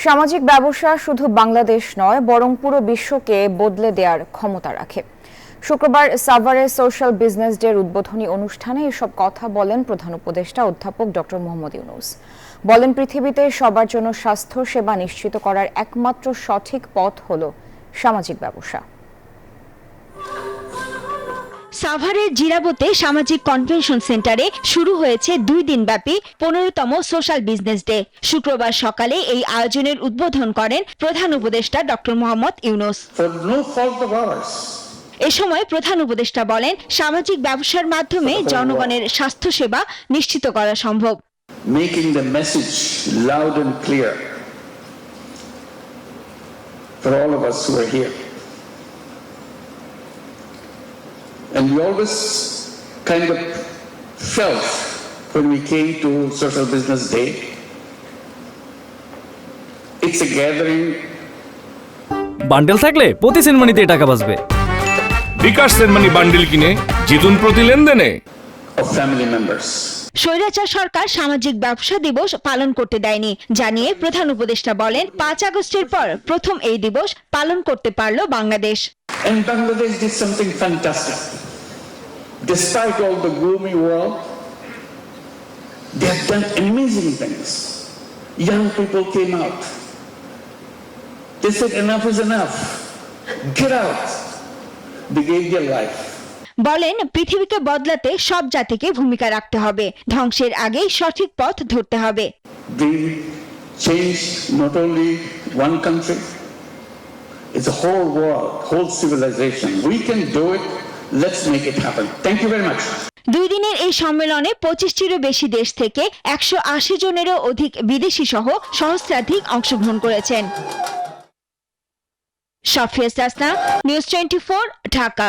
সামাজিক ব্যবসা শুধু বাংলাদেশ নয় বরং পুরো বিশ্বকে বদলে দেওয়ার ক্ষমতা রাখে। শুক্রবার সাভারে সোশ্যাল বিজনেস ডের উদ্বোধনী অনুষ্ঠানে এসব কথা বলেন প্রধান উপদেষ্টা অধ্যাপক ডক্টর মোহাম্মদ ইউনূস। বলেন, পৃথিবীতে সবার জন্য স্বাস্থ্য সেবা নিশ্চিত করার একমাত্র সঠিক পথ হলো সামাজিক ব্যবসা। সাভারের জিরাবোতে সামাজিক কনভেনশন সেন্টারে শুরু হয়েছে 2 দিনব্যাপী 15তম সোশ্যাল বিজনেস ডে। শুক্রবার সকালে এই আয়োজনের উদ্বোধন করেন প্রধান উপদেষ্টা ডক্টর মোহাম্মদ ইউনূস। এ সময় প্রধান উপদেষ্টা বলেন, সামাজিক ব্যবসার মাধ্যমে জনগণের স্বাস্থ্য সেবা নিশ্চিত করা সম্ভব। Making the message loud and clear for all of us who are here. And we always kind of felt when we came to Social Business Day, it's a gathering. Bundle থাকলে প্রতি সেনমানিতে টাকা বাঁচবে। বিকাশ সেনমানি বান্ডেল কিনে জিতুন প্রতি লেনদেনে। Of family members. স্বৈরাচার সরকার সামাজিক ব্যবসা দিবস পালন করতে দেয়নি জানিয়ে প্রধান উপদেষ্টা বলেন, 5 আগস্টের পর প্রথম এই দিবস পালন করতে পারল Bangladesh. And Bangladesh did something fantastic. Despite all the gloomy world, they have done amazing things. Young people came out. They said enough is enough. Get out. They gave their life. বলেন, পৃথিবীকে বদলাতে সব জাতিকে ভূমিকা রাখতে হবে, ধ্বংসের আগেই সঠিক পথ ধরতে হবে। They changed not only one country, it's a whole world, whole civilization. We can do it. Let's make it happen. Thank you very much. 2 দিনের এই সম্মেলনে 25টিরও বেশি দেশ থেকে 180 জনেরও অধিক বিদেশি সহ সহস্রাধিক অংশগ্রহণ করেছেন। শাফিয়া সাসনা, নিউজ 24, ঢাকা।